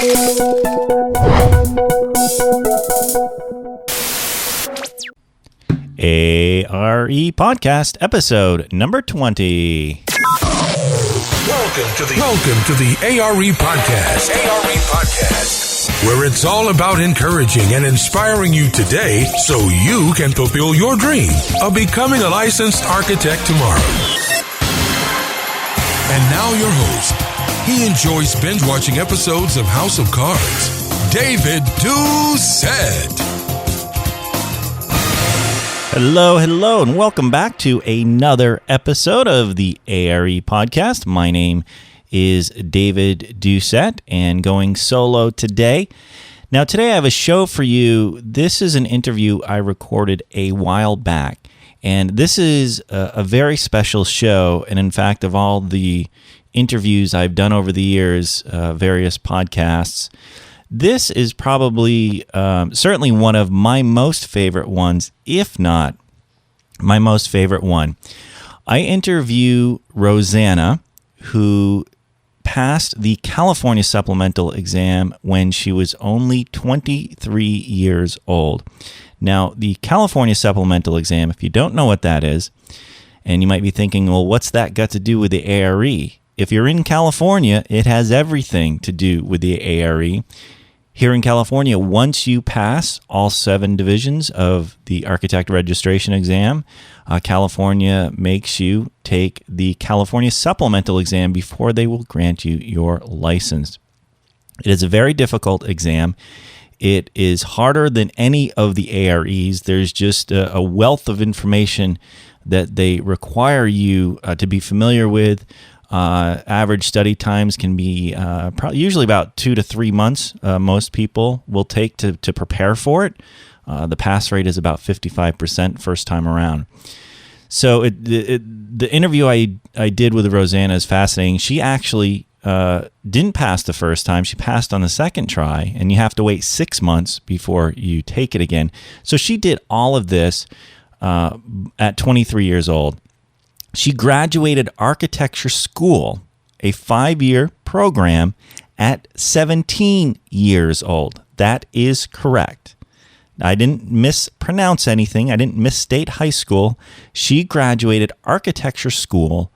ARE Podcast, episode number 20. Welcome to the ARE Podcast. Where it's all about encouraging and inspiring you today so you can fulfill your dream of becoming a licensed architect tomorrow. And now your host. He enjoys binge-watching episodes of House of Cards, David Doucette. Hello, and welcome back to another episode of the ARE Podcast. My name is David Doucette, and going solo today. Now, today I have a show for you. This is an interview I recorded a while back, and this is a very special show, and in fact, of all the interviews I've done over the years, various podcasts, this is probably certainly one of my most favorite ones, if not my most favorite one. I interview Rosanna, who passed the California supplemental exam when she was only 23 years old. Now, the California supplemental exam, if you don't know what that is, and you might be thinking, well, what's that got to do with the ARE? If you're in California, it has everything to do with the ARE. Here in California, once you pass all 7 divisions of the architect registration exam, California makes you take the California supplemental exam before they will grant you your license. It is a very difficult exam. It is harder than any of the AREs. There's just a wealth of information that they require you to be familiar with. Average study times can be usually about 2 to 3 months. Most people will take to prepare for it. The pass rate is about 55% first time around. So the interview I did with Rosanna is fascinating. She actually didn't pass the first time. She passed on the second try, and you have to wait 6 months before you take it again. So she did all of this at 23 years old. She graduated architecture school, a 5-year program, at 17 years old. That is correct. I didn't mispronounce anything. I didn't misstate high school. She graduated architecture school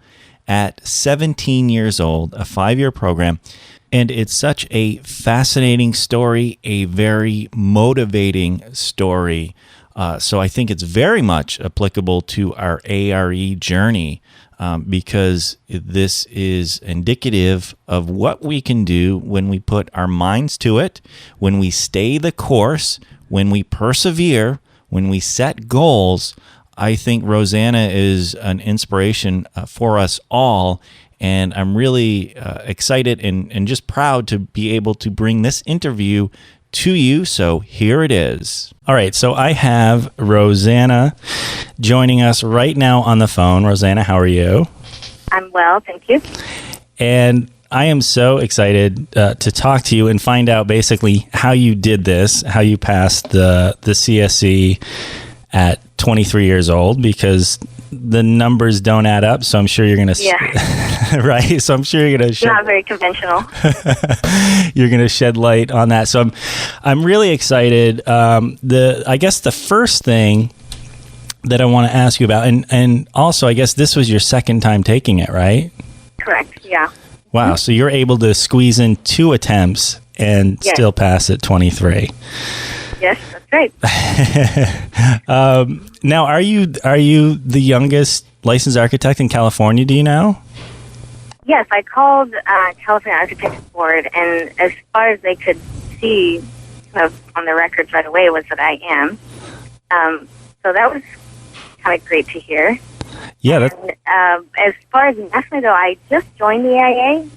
at 17 years old, a 5-year program. And it's such a fascinating story, a very motivating story. So I think it's very much applicable to our ARE journey because this is indicative of what we can do when we put our minds to it, when we stay the course, when we persevere, when we set goals. I think Rosanna is an inspiration for us all, and I'm really excited and just proud to be able to bring this interview to you. So here it is. All right. So I have Rosanna joining us right now on the phone. Rosanna, how are you? I'm well, thank you. And I am so excited to talk to you and find out basically how you did this, how you passed the CSE at 23 years old, because the numbers don't add up. So I'm sure you're going to, right? So I'm sure you're going to not very conventional. You're going to shed light on that. So I'm really excited. I guess the first thing that I want to ask you about, and also I guess this was your second time taking it, right? Correct. Yeah. Wow. So you're able to squeeze in 2 attempts and still pass at 23. Yes, that's right. Now, are you the youngest licensed architect in California? Do you know? Yes, I called California Architects Board, and as far as they could see, kind of on the records right away, was that I am. So that was kind of great to hear. Yeah. And, as far as nationally, though, I just joined the AIA,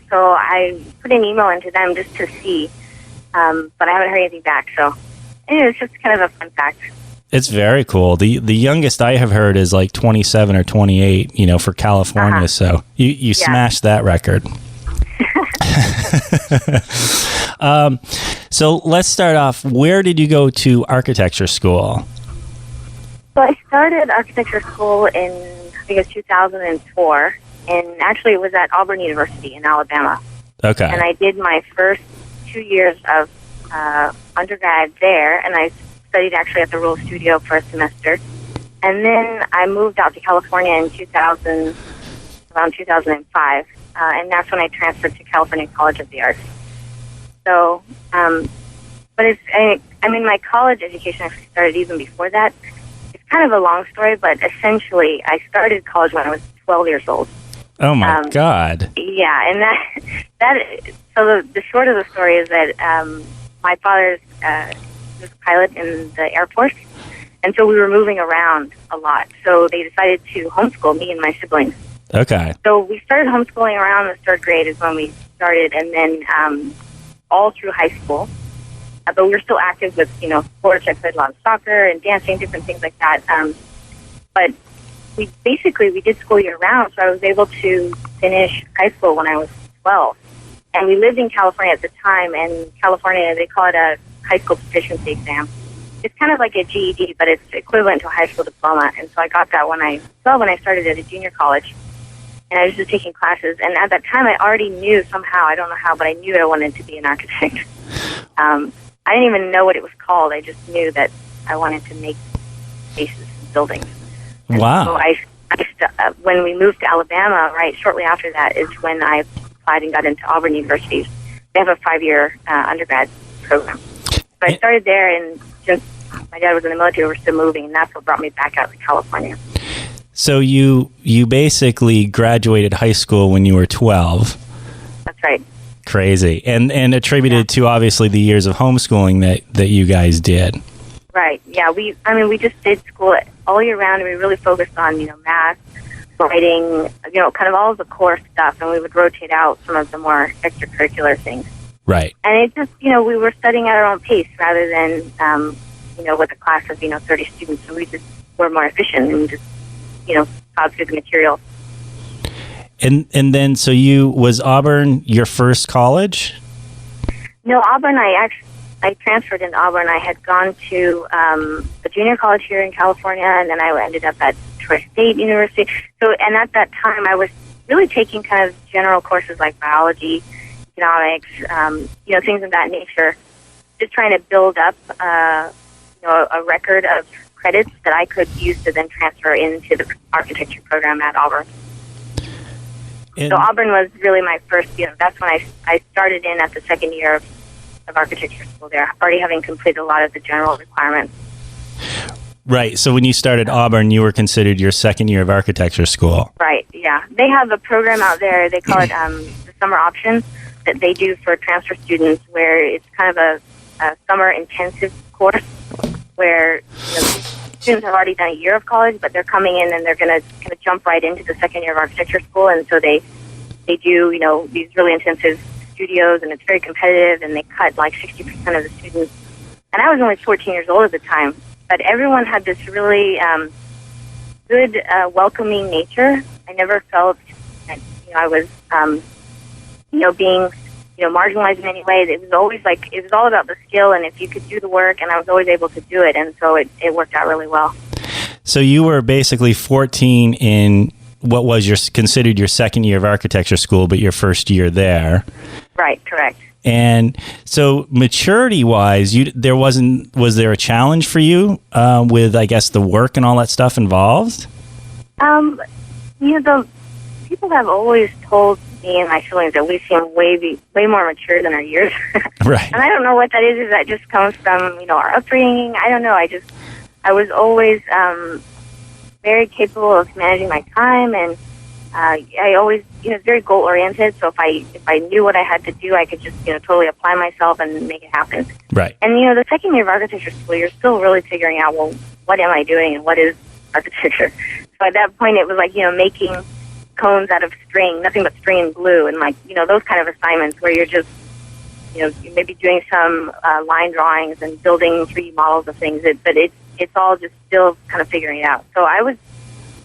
so I put an email into them just to see, but I haven't heard anything back. So anyway, it's just kind of a fun fact. It's very cool. The youngest I have heard is like 27 or 28, for California. So you smashed that record. So let's start off. Where did you go to architecture school? So I started architecture school in, I think it was 2004, and actually it was at Auburn University in Alabama. Okay. And I did my first 2 years of undergrad there, and I studied actually at the Rural Studio for a semester. And then I moved out to California in around 2005, and that's when I transferred to California College of the Arts. So, but my college education actually started even before that. It's kind of a long story, but essentially I started college when I was 12 years old. Oh my God. Yeah, and so the short of the story is that my father's was a pilot in the Air Force, and so we were moving around a lot. So they decided to homeschool me and my siblings. Okay. So we started homeschooling around the third grade is when we started, and then all through high school. But we were still active with, sports. I played a lot of soccer and dancing, different things like that. But we did school year round, so I was able to finish high school when I was 12. And we lived in California at the time, and California, they call it a high school proficiency exam. It's kind of like a GED, but it's equivalent to a high school diploma. And so I got that when I started at a junior college. And I was just taking classes. And at that time, I already knew somehow, I don't know how, but I knew I wanted to be an architect. I didn't even know what it was called. I just knew that I wanted to make spaces and buildings. And wow. So when we moved to Alabama, right, shortly after that is when I applied and got into Auburn University. They have a 5-year undergrad program. So I started there, and since my dad was in the military, we were still moving, and that's what brought me back out to California. So you basically graduated high school when you were 12. That's right. Crazy. And attributed to obviously the years of homeschooling that you guys did. Right. Yeah, we just did school all year round, and we really focused on, math, writing, kind of all of the core stuff, and we would rotate out some of the more extracurricular things. Right. And it just, we were studying at our own pace rather than, with a class of, 30 students, and we just were more efficient and just, plowed through the material. And then, so was Auburn your first college? No, Auburn, I transferred into Auburn. I had gone to a junior college here in California, and then I ended up at Troy State University. So, and at that time, I was really taking kind of general courses like biology, economics, things of that nature, just trying to build up, a record of credits that I could use to then transfer into the architecture program at Auburn. So Auburn was really my first, that's when I started in at the second year of architecture school there, already having completed a lot of the general requirements. Right. So when you started Auburn, you were considered your second year of architecture school. Right. Yeah. They have a program out there. They call it the summer option that they do for transfer students, where it's kind of a summer intensive course where students have already done a year of college, but they're coming in and they're going to kind of jump right into the second year of architecture school. And so they do, these really intensive studios, and it's very competitive, and they cut like 60% of the students. And I was only 14 years old at the time, but everyone had this really good, welcoming nature. I never felt that, I was, being, marginalized in any way. It was always it was all about the skill, and if you could do the work, and I was always able to do it, and so it worked out really well. So you were basically 14 in what was considered your second year of architecture school, but your first year there. Right, correct. And so maturity-wise, was there a challenge for you with, I guess, the work and all that stuff involved? The people have always told me and my siblings that we seem way more mature than our years. Right. And I don't know what that is. Is that just comes from, our upbringing? I don't know. I was always very capable of managing my time, and I always, very goal oriented. So if I knew what I had to do, I could just, totally apply myself and make it happen. Right. And the second year of architecture school, you're still really figuring out, well, what am I doing and what is architecture? So at that point, it was like, making cones out of string, nothing but string and glue, and those kind of assignments where you're just, you maybe doing some line drawings and building 3D models of things. But it's all just still kind of figuring it out. So I was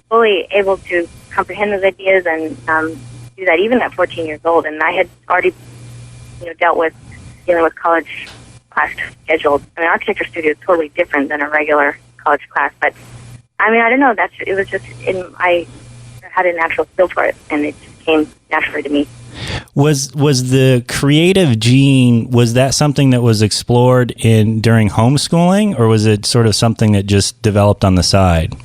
fully able to comprehend those ideas and do that even at 14 years old. And I had already, dealt with dealing with college class schedules. I mean, architecture studio is totally different than a regular college class. But I don't know. It was just I had a natural feel for it, and it just came naturally to me. Was the creative gene, was that something that was explored during homeschooling, or was it sort of something that just developed on the side?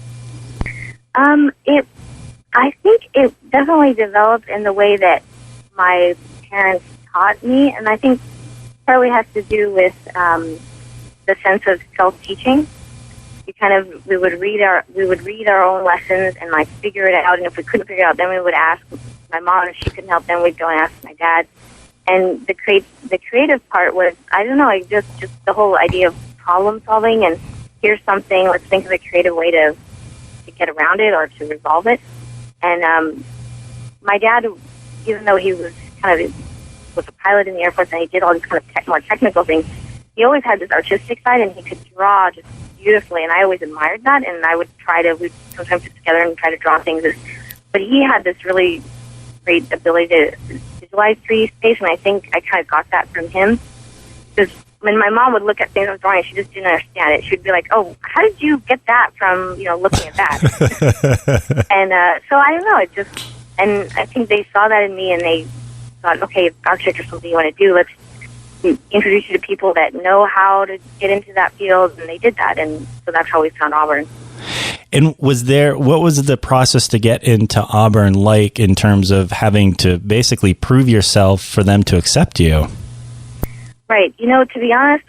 I think it definitely developed in the way that my parents taught me, and I think probably has to do with the sense of self-teaching. We would read our own lessons and like figure it out, and if we couldn't figure it out, then we would ask my mom. If she couldn't help, then we'd go and ask my dad. And the creative part was, I don't know, just the whole idea of problem solving, and here's something, let's think of a creative way to get around it or to resolve it. And my dad, even though he was was a pilot in the Air Force and he did all these kind of more technical things, he always had this artistic side, and he could draw just beautifully, and I always admired that, and I would we'd sometimes sit together and try to draw things. But he had this really great ability to visualize 3D space, and I think I kind of got that from him. Because when my mom would look at things I was drawing, she just didn't understand it. She would be like, "Oh, how did you get that from, looking at that?" And so I don't know, and I think they saw that in me, and they thought, okay, if architecture is something you want to do, let's introduce you to people that know how to get into that field, and they did that, and so that's how we found Auburn. And what was the process to get into Auburn like, in terms of having to basically prove yourself for them to accept you? Right. To be honest,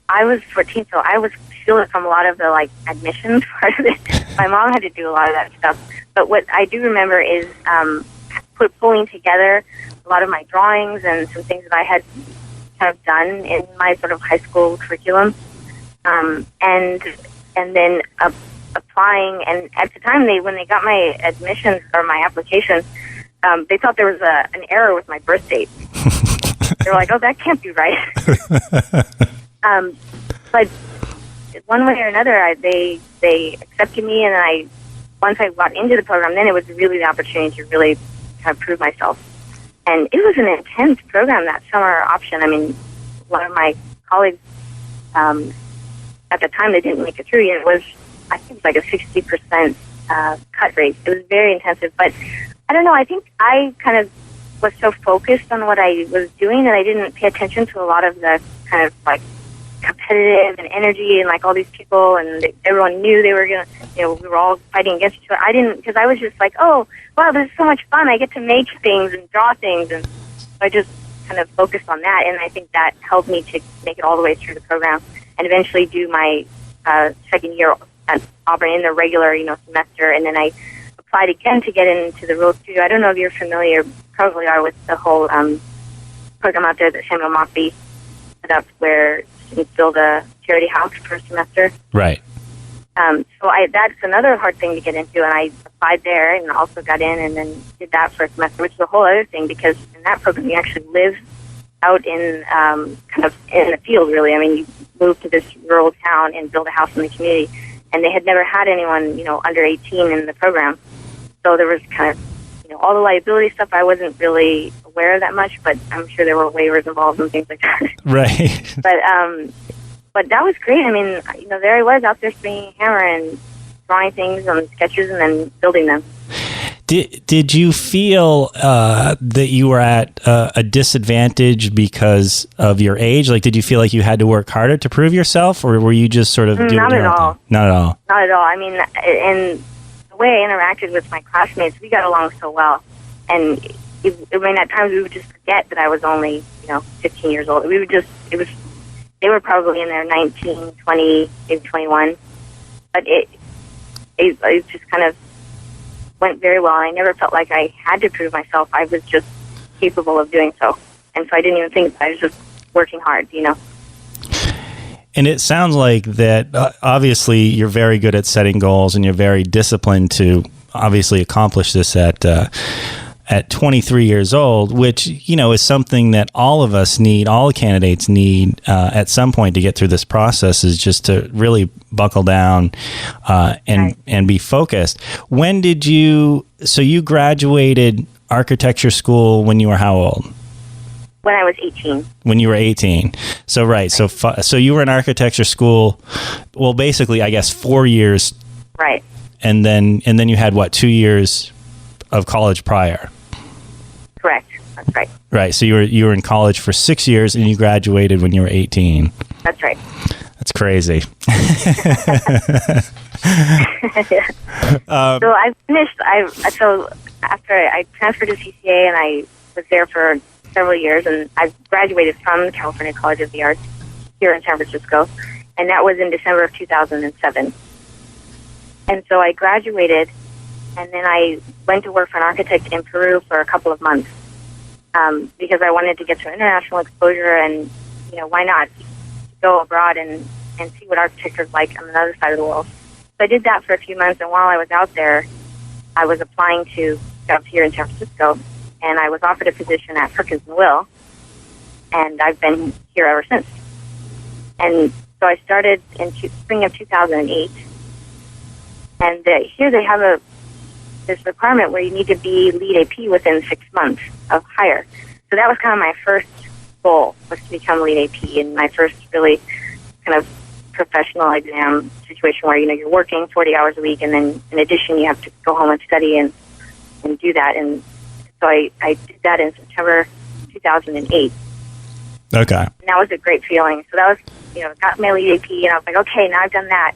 I was 14, so I was shielded from a lot of the admissions part of it. My mom had to do a lot of that stuff. But what I do remember is pulling together a lot of my drawings and some things that I had kind of done in my sort of high school curriculum, and then applying. And at the time, when they got my admissions or my application, they thought there was an error with my birth date. They were like, "Oh, that can't be right." But one way or another, they accepted me, and once I got into the program, then it was really the opportunity to really kind of prove myself. And it was an intense program, that summer option. I mean, a lot of my colleagues at the time, they didn't make it through. I think it was like a 60% cut rate. It was very intensive. But I don't know, I think I kind of was so focused on what I was doing that I didn't pay attention to a lot of the kind of competitive and energy and all these people, and everyone knew they were going to, we were all fighting against each other. I didn't, because I was just like, oh, wow, this is so much fun. I get to make things and draw things. And so I just kind of focused on that. And I think that helped me to make it all the way through the program and eventually do my second year at Auburn in the regular, semester. And then I applied again to get into the Rural Studio. I don't know if you're familiar, probably are, with the whole program out there that Samuel Mockbee set up, where students build a charity house for a semester. Right. So that's another hard thing to get into, and I applied there and also got in and then did that for a semester, which is a whole other thing, because in that program you actually live out in kind of in the field, really. I mean, you move to this rural town and build a house in the community, and they had never had anyone, under 18 in the program. So there was kind of, all the liability stuff I wasn't really aware of that much, but I'm sure there were waivers involved and things like that. Right. But that was great. I mean, there I was out there swinging a hammer and drawing things on sketches and then building them. Did you feel that you were at a disadvantage because of your age? Did you feel like you had to work harder to prove yourself, or were you just sort of doing Not at all. Not at all. Not at all. I mean, and the way I interacted with my classmates, we got along so well. And at times we would just forget that I was only, 15 years old. We would just, they were probably in their 19, 20, maybe 21. But it just kind of went very well. I never felt like I had to prove myself. I was just capable of doing so. And so I didn't even think I was just working hard, And it sounds like that, obviously, you're very good at setting goals, and you're very disciplined to obviously accomplish this at 23 years old, which, is something that all of us need, all candidates need at some point to get through this process, is just to really buckle down and be focused. When did you graduated architecture school when you were how old? When I was 18. When you were 18. So, right. So you were in architecture school, well, basically, I guess 4 years. Right. And then you had, 2 years of college prior? Correct. That's right. Right. So you were in college for 6 years and you graduated when you were 18. That's right. That's crazy. So I finished. So after I transferred to CCA and I was there for several years, and I graduated from California College of the Arts here in San Francisco, and that was in December of 2007. And so I graduated, and then I went to work for an architect in Peru for a couple of months because I wanted to get some international exposure, and why not go abroad and see what architecture is like on the other side of the world. So I did that for a few months, and while I was out there, I was applying to jobs here in San Francisco, and I was offered a position at Perkins & Will, and I've been here ever since. And so I started in spring of 2008, and here they have this requirement where you need to be lead AP within 6 months of hire. So that was kind of my first goal, was to become lead AP, and my first really kind of professional exam situation where you're working 40 hours a week, and then in addition you have to go home and study and do that. And so I did that in September 2008. Okay. And that was a great feeling. So that was, got my lead AP, and I was like, okay, now I've done that.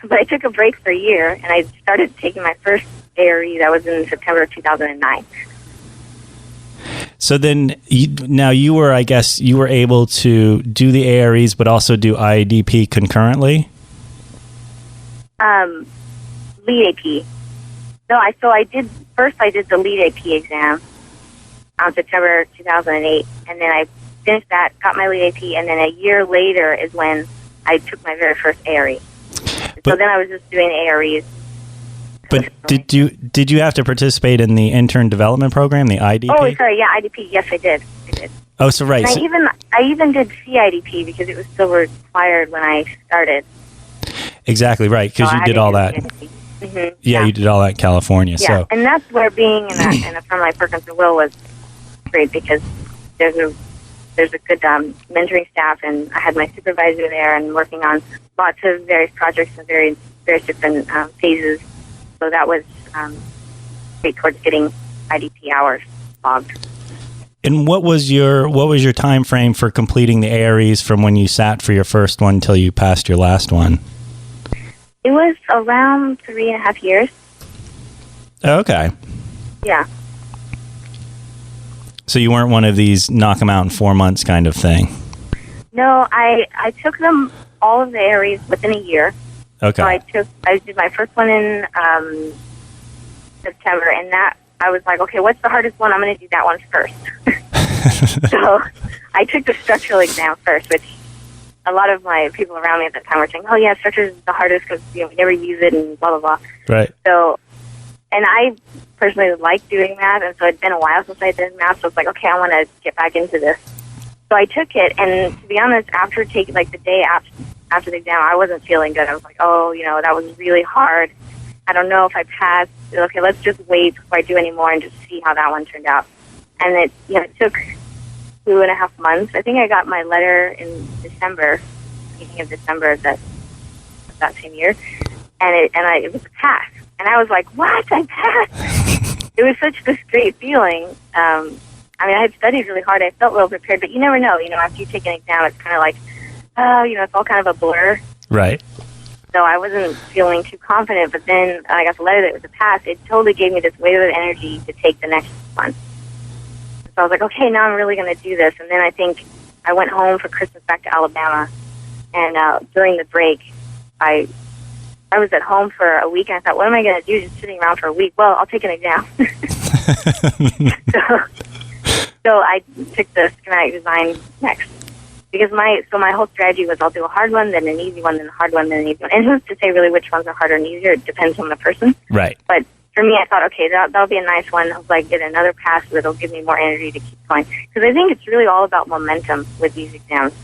But I took a break for a year, and I started taking my first ARE. That was in September of 2009. So then, you were able to do the AREs, but also do IDP concurrently? Lead AP. No, I did the lead AP exam on September 2008, and then I finished that, got my lead AP, and then a year later is when I took my very first ARE. So then I was just doing AREs. But did you have to participate in the intern development program, the IDP? Oh, sorry, yeah, IDP. Yes, I did. Oh, so right. And I even did CIDP because it was still required when I started. Exactly right, because you did all that. Mm-hmm. Yeah, you did all that in California. Yeah, so. And that's where being in a firm like Perkins & Will was great, because there's a good mentoring staff, and I had my supervisor there and working on lots of various projects and various different phases. So that was great towards getting IDP hours logged. And what was your time frame for completing the AREs from when you sat for your first one till you passed your last one? It was around 3.5 years. Okay. Yeah. So you weren't one of these knock them out in 4 months kind of thing? No, I took them, all of the AREs, within a year. Okay. So I did my first one in September, and that I was like, okay, what's the hardest one? I'm going to do that one first. So I took the structural exam first, which a lot of my people around me at the time were saying, oh yeah, structure is the hardest because we never use it and blah, blah, blah. Right. So, and I personally like doing math, and so it'd been a while since I did math, so it's like, okay, I want to get back into this. So I took it, and to be honest, after taking, the day after the exam, I wasn't feeling good. I was like, oh, that was really hard. I don't know if I passed. Okay, let's just wait before I do any more and just see how that one turned out. And it took 2.5 months. I think I got my letter in December, beginning of December of that same year, and it was a pass. And I was like, what? I passed! It was such this great feeling. I had studied really hard. I felt well prepared, but you never know. After you take an exam, it's kind of like, it's all kind of a blur. Right. So I wasn't feeling too confident, but then I got the letter that it was a pass. It totally gave me this wave of energy to take the next one. So I was like, okay, now I'm really going to do this. And then I think I went home for Christmas back to Alabama, and during the break, I was at home for a week, and I thought, what am I going to do just sitting around for a week? Well, I'll take an exam. So I took the schematic design next. Because my whole strategy was I'll do a hard one, then an easy one, then a hard one, then an easy one. And who's to say really which ones are harder and easier? It depends on the person. Right. But for me, I thought, okay, that'll be a nice one. I'll get another pass that'll give me more energy to keep going. Because I think it's really all about momentum with these exams.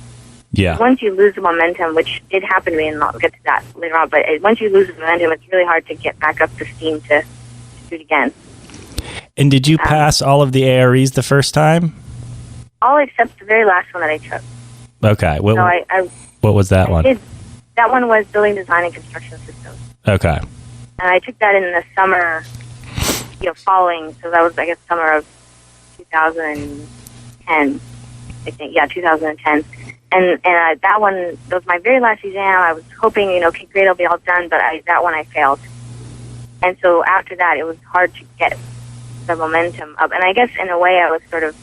Yeah. Once you lose the momentum, which did happen to me, and I'll get to that later on, but once you lose the momentum, it's really hard to get back up to steam to do it again. And did you pass all of the AREs the first time? All except the very last one that I took. Okay. What was that one? That one was building design and construction systems. Okay. And I took that in the summer, following. So that was, I guess, summer of 2010, I think. Yeah, 2010. And that one was my very last exam. I was hoping, okay, great, I'll be all done, but that one I failed. And so after that, it was hard to get the momentum up. And I guess in a way I was sort of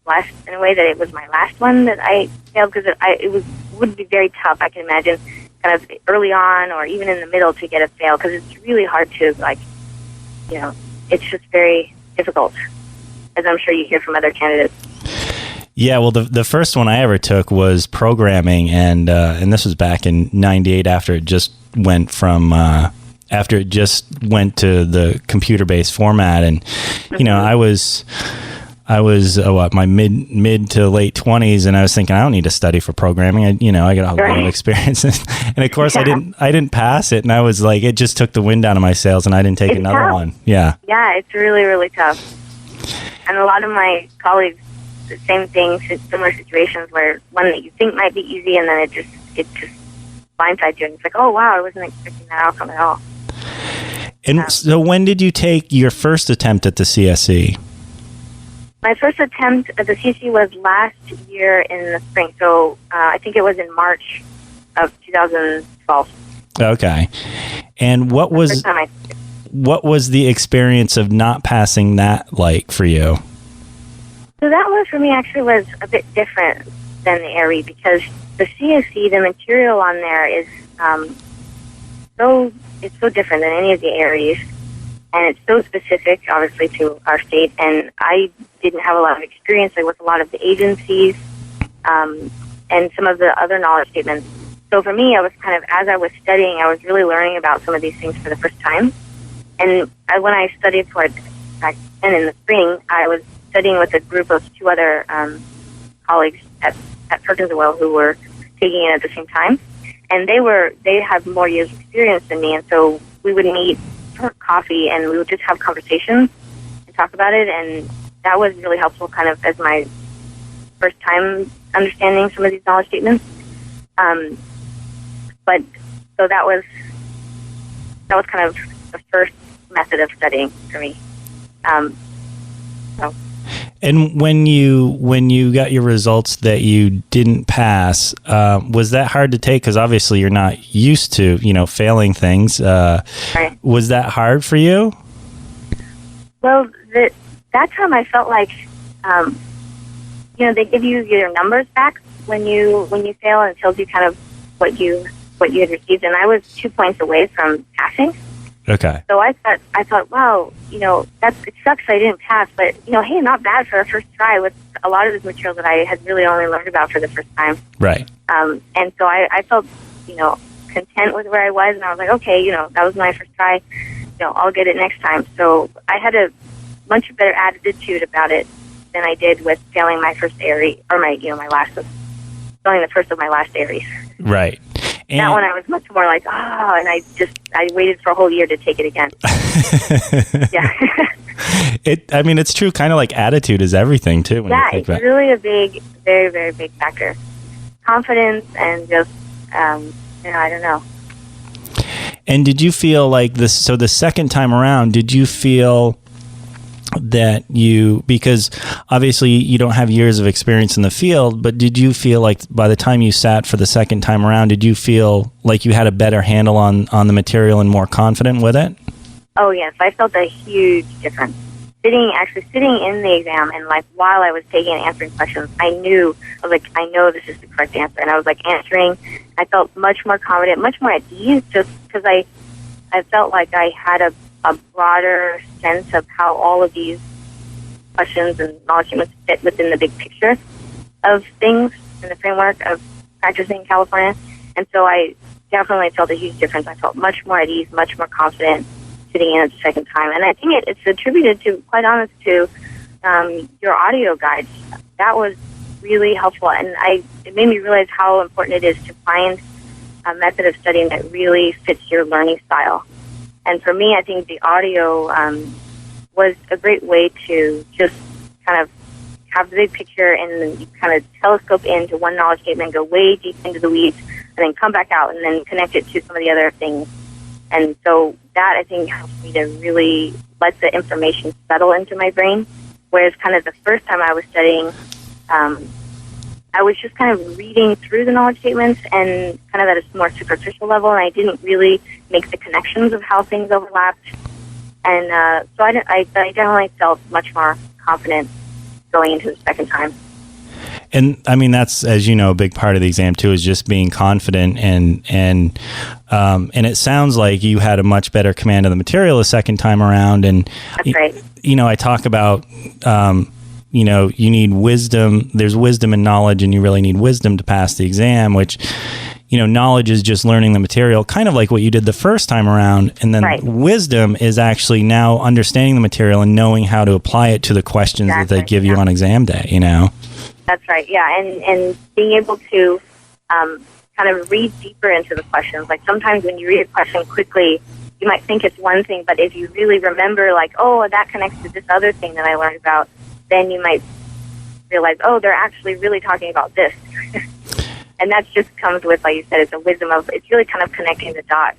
blessed in a way that it was my last one that I failed, because it would be very tough, I can imagine, kind of early on or even in the middle to get a fail, because it's really hard to, it's just very difficult, as I'm sure you hear from other candidates. Yeah, well, the first one I ever took was programming, and this was back in '98 after it just went to the computer-based format, and I was my mid to late 20s, and I was thinking I don't need to study for programming. I got a lot of experience, and of course I didn't pass it, and I was like, it just took the wind out of my sails, and I didn't take another tough. one. Yeah, it's really, really tough, and a lot of my colleagues, the same thing, similar situations where one that you think might be easy, and then it just blindsides you, and it's like, oh wow, I wasn't expecting that outcome at all. And so when did you take your first attempt at the CSE? My first attempt at the CSE was last year in the spring, so I think it was in March of 2012. Okay. And what was the experience of not passing that like for you? So that one for me actually was a bit different than the Aries, because the CSE, the material on there is so different than any of the Aries, and it's so specific, obviously, to our state. And I didn't have a lot of experience with a lot of the agencies and some of the other knowledge statements. So for me, I was kind of, as I was studying, I was really learning about some of these things for the first time. And when I studied for it back then in the spring, I was studying with a group of two other colleagues at Perkins & Will who were taking it at the same time. And they had more years of experience than me, and so we would meet for coffee and we would just have conversations and talk about it, and that was really helpful kind of as my first time understanding some of these knowledge statements. But so that was kind of the first method of studying for me. And when you got your results that you didn't pass, was that hard to take? Because obviously you're not used to, failing things. Right. Was that hard for you? Well, that time I felt like, they give you your numbers back when you fail, and it tells you kind of what you had received, and I was 2 points away from passing. Okay. So I thought, wow, it sucks I didn't pass, but, hey, not bad for a first try with a lot of this material that I had really only learned about for the first time. Right. And so I felt, content with where I was, and I was like, okay, that was my first try, I'll get it next time. So I had a much better attitude about it than I did with failing my first Aries, or failing the first of my last Aries. Right. And that one I was much more like, and I waited for a whole year to take it again. Yeah. It's true, kind of like attitude is everything, too. It's really a big, very, very big factor. Confidence and just, I don't know. And did you feel like this, so the second time around, did you feel that because obviously you don't have years of experience in the field, but did you feel like by the time you sat for the second time around, did you feel like you had a better handle on the material and more confident with it? Oh, yes. I felt a huge difference. Sitting in the exam, and while I was taking and answering questions, I know this is the correct answer. And I was answering. I felt much more confident, much more at ease, just because I felt like I had a broader sense of how all of these questions and knowledge statements fit within the big picture of things in the framework of practicing in California. And so I definitely felt a huge difference. I felt much more at ease, much more confident sitting in it the second time. And I think it's attributed to, quite honest, to your audio guides. That was really helpful. And it made me realize how important it is to find a method of studying that really fits your learning style. And for me, I think the audio was a great way to just kind of have the big picture and then you kind of telescope into one knowledge statement, go way deep into the weeds, and then come back out and then connect it to some of the other things. And so that, I think, helps me to really let the information settle into my brain Whereas kind of the first time I was studying, I was just kind of reading through the knowledge statements and kind of at a more superficial level, and I didn't really make the connections of how things overlapped. And so I definitely felt much more confident going into the second time. And I mean, that's, as you know, a big part of the exam too, is just being confident. And it sounds like you had a much better command of the material the second time around. And, that's right. You know, I talk about, you know, you need wisdom. There's wisdom and knowledge, and you really need wisdom to pass the exam, which, you know, knowledge is just learning the material, kind of like what you did the first time around. And then wisdom is actually now understanding the material and knowing how to apply it to the questions that they give you on exam day, you know? That's right, yeah. And being able to kind of read deeper into the questions. Like sometimes when you read a question quickly, you might think it's one thing, but if you really remember, like, oh, that connects to this other thing that I learned about, then you might realize, oh, they're actually really talking about this. And that just comes with, like you said, it's a wisdom of, it's really kind of connecting the dots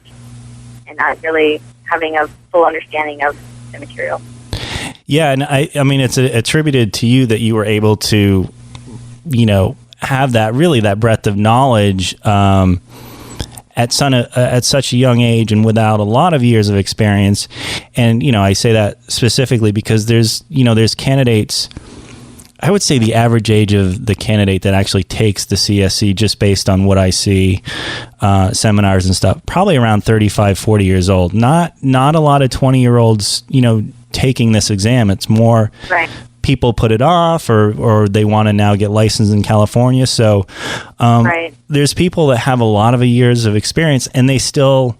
and not really having a full understanding of the material. Yeah, and I mean, it's attributed to you that you were able to, you know, have that breadth of knowledge at such a young age and without a lot of years of experience. And, you know, I say that specifically because there's candidates, I would say the average age of the candidate that actually takes the CSE, just based on what I see, seminars and stuff, probably around 35, 40 years old. Not a lot of 20-year-olds, you know, taking this exam. It's more people put it off or they want to now get licensed in California. So there's people that have a lot of years of experience and they still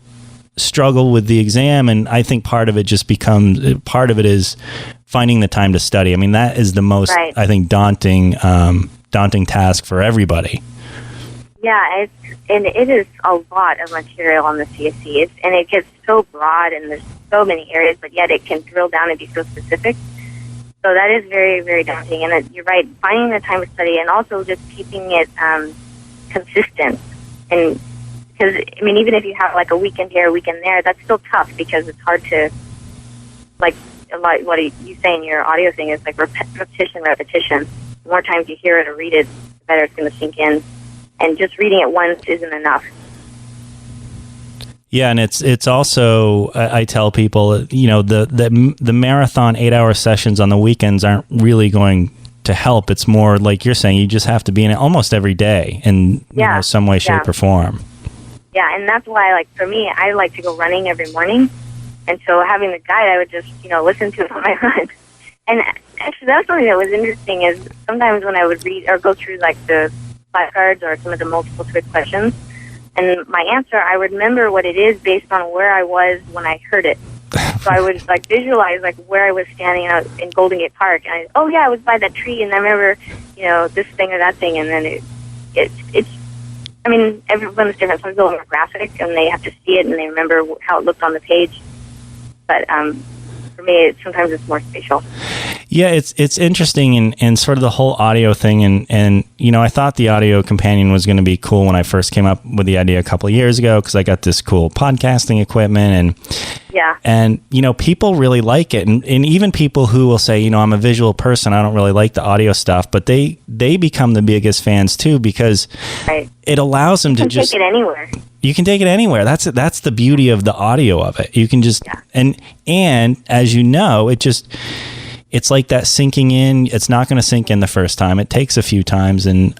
struggle with the exam. And I think part of it is finding the time to study. I mean, that is the most, I think, daunting task for everybody. Yeah, it is a lot of material on the CSE, and it gets so broad, and there's so many areas, but yet it can drill down and be so specific. So that is very, very daunting. And you're right, finding the time to study, and also just keeping it consistent. And because, I mean, even if you have like a weekend here, a weekend there, that's still tough because it's hard to, like, a lot. What you say in your audio thing is like repetition. The more times you hear it or read it, the better it's going to sink in. And just reading it once isn't enough. Yeah, and it's also, I tell people, you know, the marathon 8-hour sessions on the weekends aren't really going to help. It's more like you're saying, you just have to be in it almost every day in you know, some way, shape, or form. Yeah, and that's why, like, for me, I like to go running every morning. And so having the guide, I would just, you know, listen to it on my run. And actually, that's something that was interesting is sometimes when I would read or go through, like, the flashcards or some of the multiple choice questions, and my answer, I would remember what it is based on where I was when I heard it. So I would, like, visualize, like, where I was standing out in Golden Gate Park. And I was by that tree, and I remember, you know, this thing or that thing. And then it's I mean, everyone's different. Some people are more graphic, and they have to see it, and they remember how it looked on the page. But for me, sometimes it's more spatial. Yeah, it's interesting and sort of the whole audio thing. And you know, I thought the audio companion was going to be cool when I first came up with the idea a couple of years ago because I got this cool podcasting equipment. And you know, people really like it. And even people who will say, you know, I'm a visual person, I don't really like the audio stuff. But they become the biggest fans, too, because it allows them to just... take it anywhere. You can take it anywhere. That's the beauty of the audio of it. You can just... And as you know, it's like that sinking in. It's not going to sink in the first time. It takes a few times, and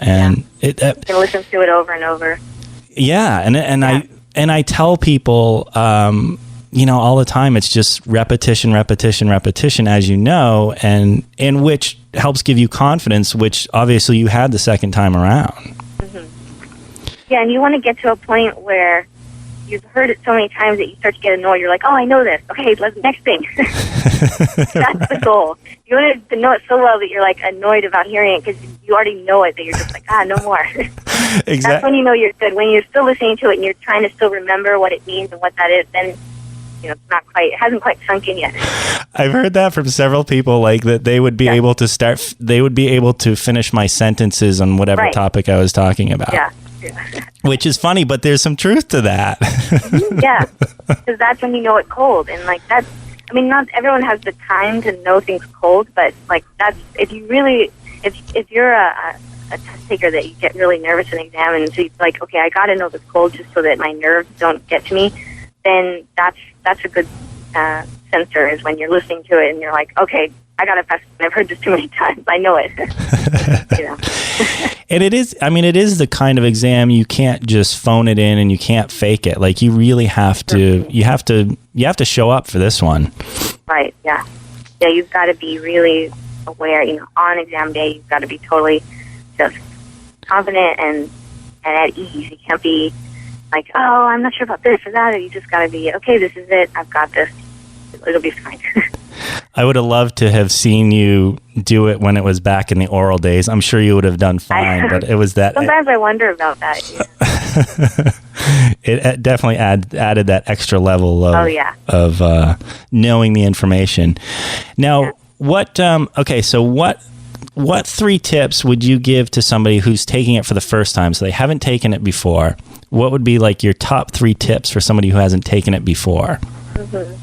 you can listen to it over and over. Yeah, and I tell people, you know, all the time. It's just repetition, as you know, and which helps give you confidence, which obviously you had the second time around. Mm-hmm. Yeah, and you want to get to a point where you've heard it so many times that you start to get annoyed. You're like, oh, I know this. Okay, next thing. That's the goal. You want to know it so well that you're like annoyed about hearing it because you already know it, that you're just like, no more. Exactly. That's when you know you're good. When you're still listening to it and you're trying to still remember what it means and what that is, then, you know, it hasn't quite sunk in yet. I've heard that from several people, like that they would be able to finish my sentences on whatever topic I was talking about. Yeah. Which is funny, but there's some truth to that. Yeah, because that's when you know it cold, and like that's I mean, not everyone has the time to know things cold, but like that's if you're a test taker that you get really nervous in an exam, and so you're like, okay, I got to know this cold just so that my nerves don't get to me. Then that's a good sensor is when you're listening to it and you're like, okay, I got to pass. I've heard this too many times. I know it. You know. And it is, I mean, it is the kind of exam you can't just phone it in and you can't fake it. Like you really have to, you have to show up for this one. Right. Yeah. Yeah. You've got to be really aware, you know, on exam day, you've got to be totally just confident and at ease. You can't be like, oh, I'm not sure about this or that. You just got to be, okay, this is it. I've got this. It'll be fine. I would have loved to have seen you do it when it was back in the oral days. I'm sure you would have done fine, but it was that. Sometimes I wonder about that. Yeah. It definitely added that extra level of knowing the information. Now, what 3 tips would you give to somebody who's taking it for the first time? So they haven't taken it before. What would be like your top 3 tips for somebody who hasn't taken it before? Mm-hmm.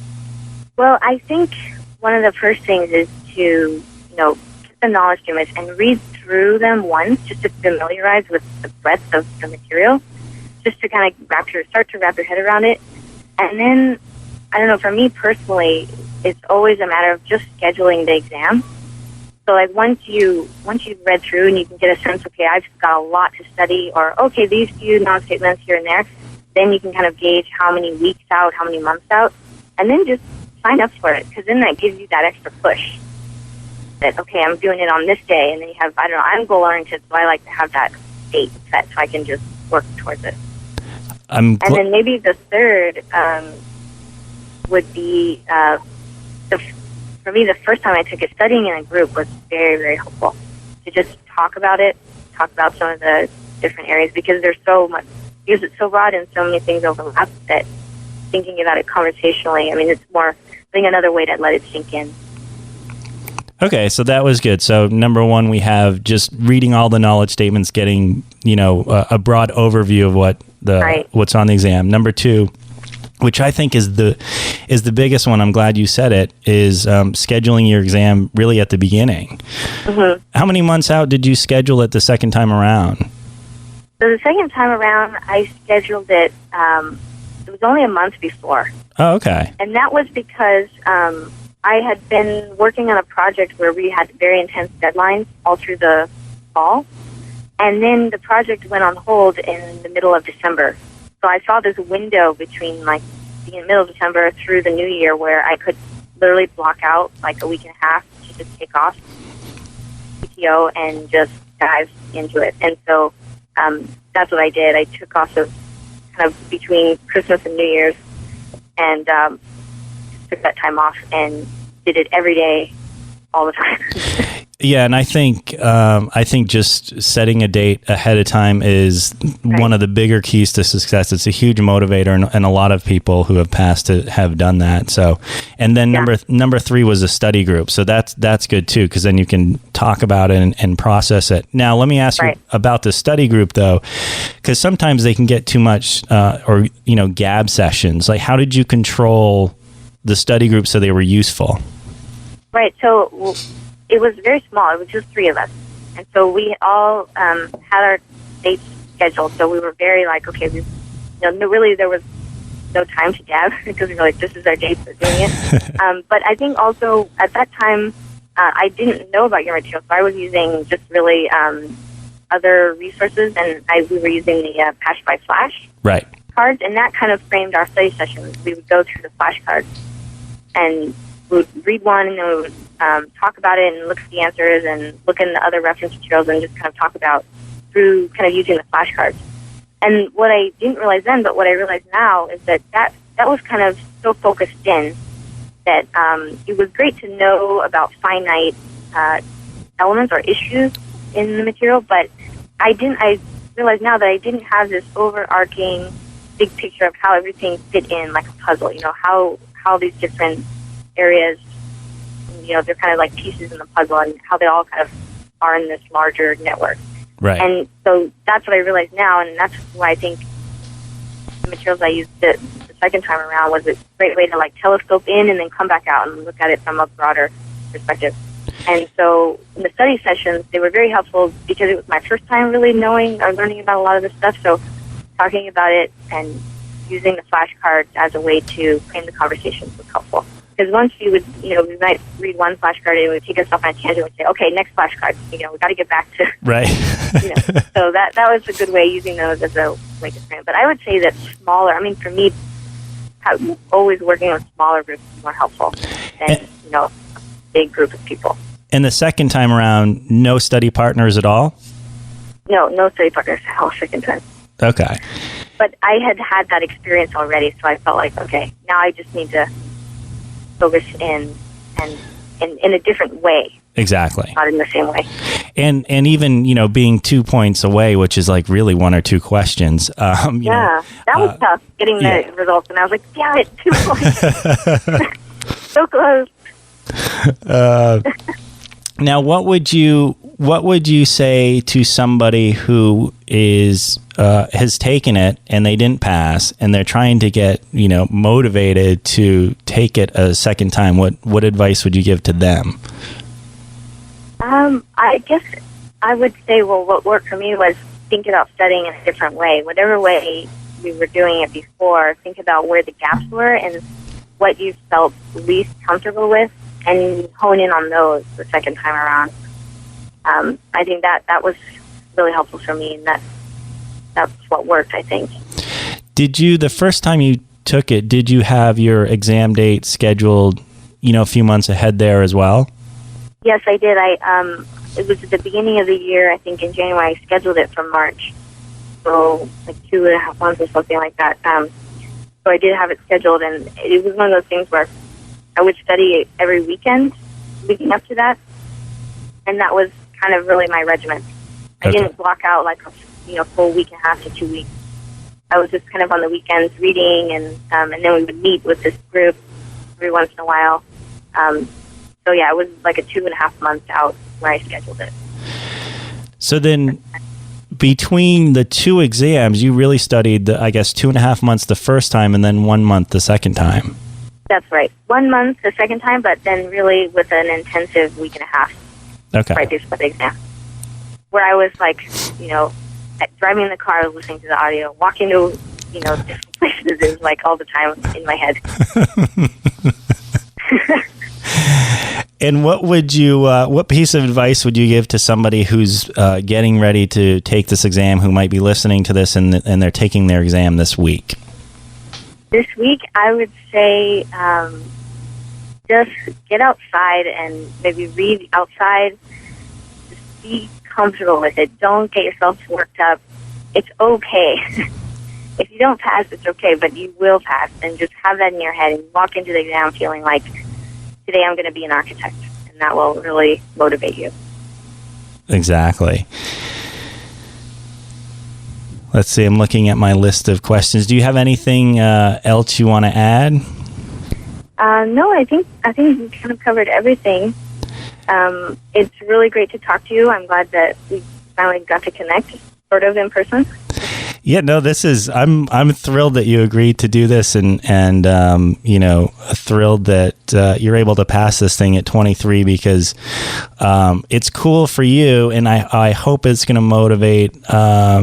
Well, I think one of the first things is to, you know, get the knowledge statements and read through them once just to familiarize with the breadth of the material, just to kind of start to wrap your head around it. And then, I don't know, for me personally, it's always a matter of just scheduling the exam. So like once you've read through and you can get a sense, okay, I've got a lot to study, or okay, these few non-statements here and there, then you can kind of gauge how many weeks out, how many months out, and then just sign up for it, because then that gives you that extra push that, okay, I'm doing it on this day, and then you have, I don't know, I'm goal-oriented, so I like to have that date set so I can just work towards it. And then maybe the third would be, for me, the first time I took it, studying in a group was very, very helpful to just talk about some of the different areas, because it's so broad and so many things overlap that thinking about it conversationally, I mean, it's more, I think, another way to let it sink in. Okay, so that was good. So number 1, we have just reading all the knowledge statements, getting, you know, a broad overview of what's on the exam. Number 2, which I think is the biggest one, I'm glad you said it, is scheduling your exam really at the beginning. Mm-hmm. How many months out did you schedule it the second time around? So the second time around, I scheduled it, it was only a month before. Oh, okay. And that was because I had been working on a project where we had very intense deadlines all through the fall. And then the project went on hold in the middle of December. So I saw this window between like the middle of December through the new year where I could literally block out like a week and a half to just take off PTO and just dive into it. And so that's what I did. I took off kind of between Christmas and New Year's, and took that time off and did it every day, all the time. Yeah, and I think just setting a date ahead of time is one of the bigger keys to success. It's a huge motivator, and a lot of people who have passed have done that. So, and then number 3 was a study group. So that's good too, because then you can talk about it and process it. Now, let me ask you about the study group though, because sometimes they can get too much, or you know, gab sessions. Like, how did you control the study group so they were useful? Right. So it was very small. It was just 3 of us. And so we all had our dates scheduled. So we were very like, okay, really there was no time to gab because we were like, this is our date, we're doing it. But I think also at that time, I didn't know about your material. So I was using just really other resources, and we were using the Patch by Flash cards, and that kind of framed our study sessions. We would go through the flashcards and we would read one, and then we would talk about it and look at the answers and look in the other reference materials and just kind of talk about through kind of using the flashcards. And what I didn't realize then, but what I realize now, is that was kind of so focused in that it was great to know about finite elements or issues in the material, but I realize now that I didn't have this overarching big picture of how everything fit in like a puzzle, you know, how these different areas, you know, they're kind of like pieces in the puzzle, and how they all kind of are in this larger network. Right. And so that's what I realize now, and that's why I think the materials I use, the second time around was a great way to like telescope in and then come back out and look at it from a broader perspective. And so in the study sessions, they were very helpful because it was my first time really knowing or learning about a lot of this stuff. So talking about it and using the flashcards as a way to frame the conversations was helpful. Because once you would, we might read one flashcard and it would take us off on a tangent and say, okay, next flashcard, we got to get back to... Right. So that was a good way, using those as a way to frame. But I would say that for me, always working with smaller groups is more helpful than, a big group of people. And the second time around, no study partners at all? No study partners at all second time. Okay. But I had that experience already, so I felt like, okay, now I just need to focus in a different way. Exactly. Not in the same way. And even, being 2 points away, which is like really one or two questions. That was tough, getting the results. And I was like, damn it, 2 points. So close. Now, what would you say to somebody who has taken it and they didn't pass and they're trying to get motivated to take it a second time? What advice would you give to them? I guess I would say, what worked for me was think about studying in a different way. Whatever way we were doing it before, think about where the gaps were and what you felt least comfortable with, and hone in on those the second time around. I think that was really helpful for me, and that's what worked, I think. Did you, the first time you took it, did you have your exam date scheduled, a few months ahead there as well? Yes, I did. It was at the beginning of the year, I think in January. I scheduled it for March, so like 2.5 months or something like that. So I did have it scheduled, and it was one of those things where I would study every weekend leading up to that, and that was kind of really my regimen. I didn't block out like a full week and a half to 2 weeks. I was just kind of on the weekends reading, and then we would meet with this group every once in a while. So yeah, it was like a 2.5 months out where I scheduled it. So then, between the two exams, you really studied, 2.5 months the first time and then 1 month the second time. That's right. 1 month the second time, but then really with an intensive week and a half. Okay. Right before the exam. Where I was like, driving in the car, listening to the audio, walking to, different places, it was like all the time in my head. And what piece of advice would you give to somebody who's getting ready to take this exam, who might be listening to this and they're taking their exam this week? This week, I would say just get outside and maybe read outside. Just be comfortable with it. Don't get yourself worked up. It's okay. If you don't pass, it's okay, but you will pass. And just have that in your head and walk into the exam feeling like, today I'm going to be an architect. And that will really motivate you. Exactly. Let's see, I'm looking at my list of questions. Do you have anything else you want to add? No, I think we kind of covered everything. It's really great to talk to you. I'm glad that we finally got to connect, sort of in person. Yeah, no, I'm thrilled that you agreed to do this, and thrilled that you're able to pass this thing at 23, because it's cool for you, and I hope it's going to motivate a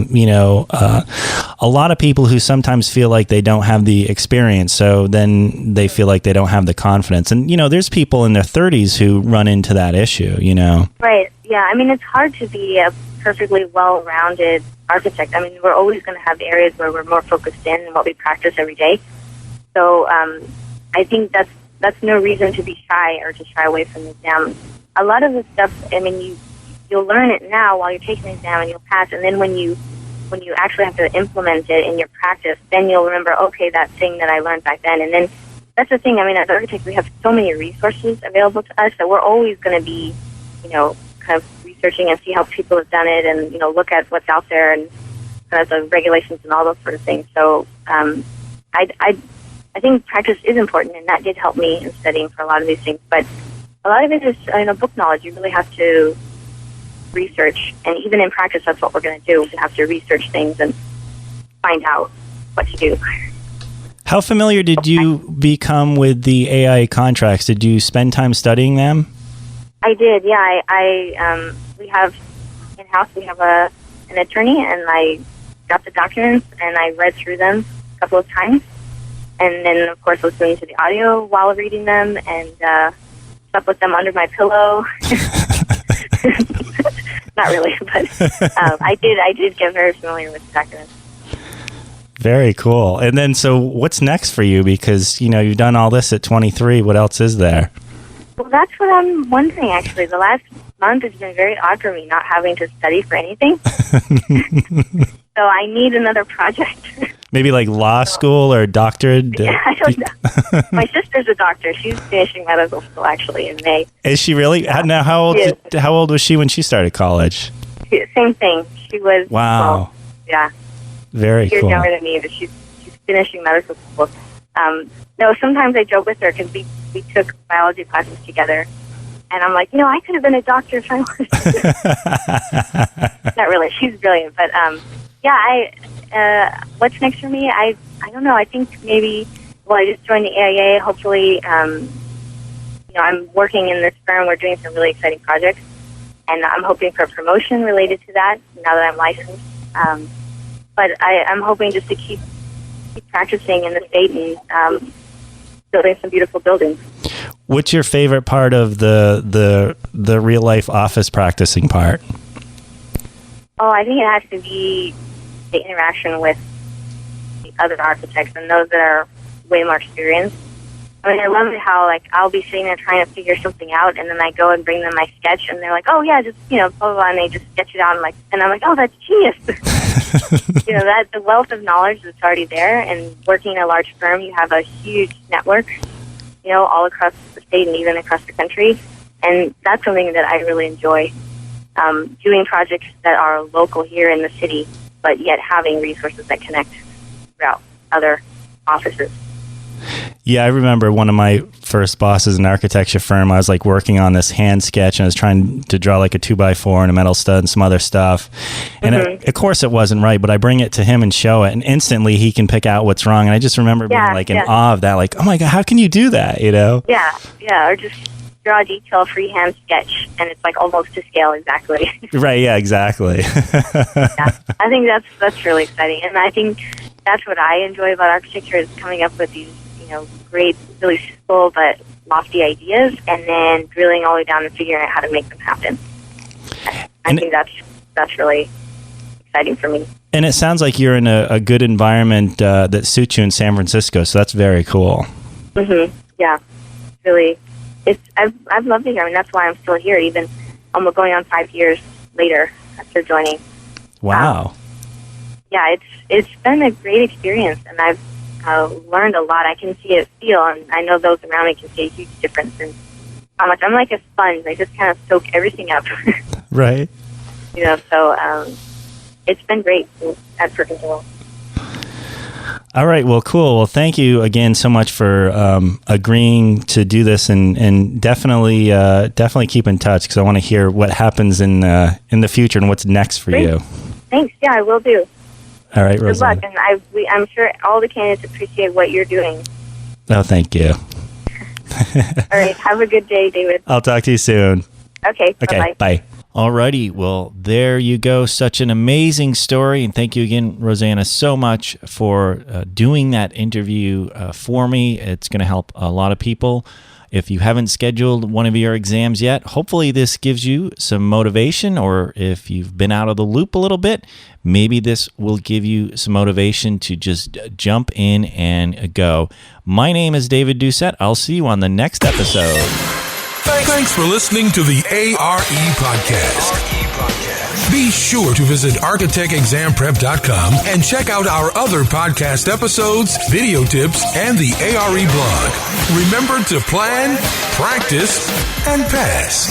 lot of people who sometimes feel like they don't have the experience, so then they feel like they don't have the confidence. And there's people in their 30s who run into that issue. Right. Yeah. I mean, it's hard to be a perfectly well-rounded architect. I mean, we're always going to have areas where we're more focused in what we practice every day. So I think that's no reason to be shy or to shy away from the exam. A lot of the stuff, I mean, you'll learn it now while you're taking the exam and you'll pass, and then when you actually have to implement it in your practice, then you'll remember, okay, that thing that I learned back then. And then that's the thing. I mean, as architects, we have so many resources available to us that we're always going to be, kind of researching and see how people have done it, and look at what's out there and kind of the regulations and all those sort of things. So I think practice is important, and that did help me in studying for a lot of these things. But a lot of it is book knowledge. You really have to research, and even in practice, that's what we're going to do. We have to research things and find out what to do. How familiar did you become with the AI contracts? Did you spend time studying them? I did, yeah. We have in-house, we have an attorney, and I got the documents, and I read through them a couple of times. And then, of course, listening to the audio while reading them, and slept with them under my pillow. Not really, but I did get very familiar with the documents. Very cool. And then, so what's next for you? Because, you've done all this at 23. What else is there? Well, that's what I'm wondering, actually. The last month has been very odd for me, not having to study for anything. So I need another project. Maybe like law school or doctorate? Yeah, I don't know. My sister's a doctor. She's finishing medical school, actually, in May. Is she really? Now, how old was she when she started college? Same thing. She was... Wow. Well, yeah. Very cool. She's younger than me, but she's finishing medical school. No, sometimes I joke with her because we took biology classes together. And I'm like, I could have been a doctor if I wanted to. Not really. She's brilliant. But, what's next for me? I don't know. I think maybe, I just joined the AIA. Hopefully, I'm working in this firm. We're doing some really exciting projects. And I'm hoping for a promotion related to that now that I'm licensed. But I'm hoping just to keep practicing in the state and building some beautiful buildings. What's your favorite part of the real life office practicing part? Oh, I think it has to be the interaction with the other architects and those that are way more experienced. I mean, I love it how, I'll be sitting there trying to figure something out, and then I go and bring them my sketch, and they're like, oh, yeah, just, blah, blah, blah, and they just sketch it out, and I'm like, oh, that's genius. That the wealth of knowledge that's already there, and working in a large firm, you have a huge network, all across the state and even across the country, and that's something that I really enjoy, doing projects that are local here in the city, but yet having resources that connect throughout other offices. Yeah, I remember one of my first bosses in an architecture firm. I was working on this hand sketch, and I was trying to draw a 2x4 and a metal stud and some other stuff. And of course it wasn't right, but I bring it to him and show it, and instantly he can pick out what's wrong. And I just remember being in awe of that, oh my God, how can you do that, Yeah, or just draw a detail freehand sketch, and it's almost to scale exactly. Right, yeah, exactly. Yeah, I think that's really exciting, and I think that's what I enjoy about architecture is coming up with these great, really simple but lofty ideas, and then drilling all the way down and figuring out how to make them happen. I think that's really exciting for me. And it sounds like you're in a good environment that suits you in San Francisco, so that's very cool. Mm-hmm. Yeah, really. I've loved it here. I mean, that's why I'm still here, even almost going on 5 years later after joining. Wow. Yeah, it's been a great experience, and I've learned a lot. I can see it, feel, and I know those around me can see a huge difference in how much I'm like a sponge. I just kind of soak everything up. Right. So it's been great at Perkins. All right. Well, cool. Well, thank you again so much for agreeing to do this, and definitely keep in touch because I want to hear what happens in the future and what's next for you. Thanks. Yeah, I will do. All right, Good Rosanna. luck, and I'm sure all the candidates appreciate what you're doing. Oh, thank you. All right, have a good day, David. I'll talk to you soon. Okay, bye-bye. Bye. Alrighty, well, there you go. Such an amazing story, and thank you again, Rosanna, so much for doing that interview for me. It's going to help a lot of people. If you haven't scheduled one of your exams yet, hopefully this gives you some motivation, or if you've been out of the loop a little bit, maybe this will give you some motivation to just jump in and go. My name is David Doucette. I'll see you on the next episode. Thanks for listening to the ARE Podcast. Be sure to visit architectexamprep.com and check out our other podcast episodes, video tips, and the ARE blog. Remember to plan, practice, and pass.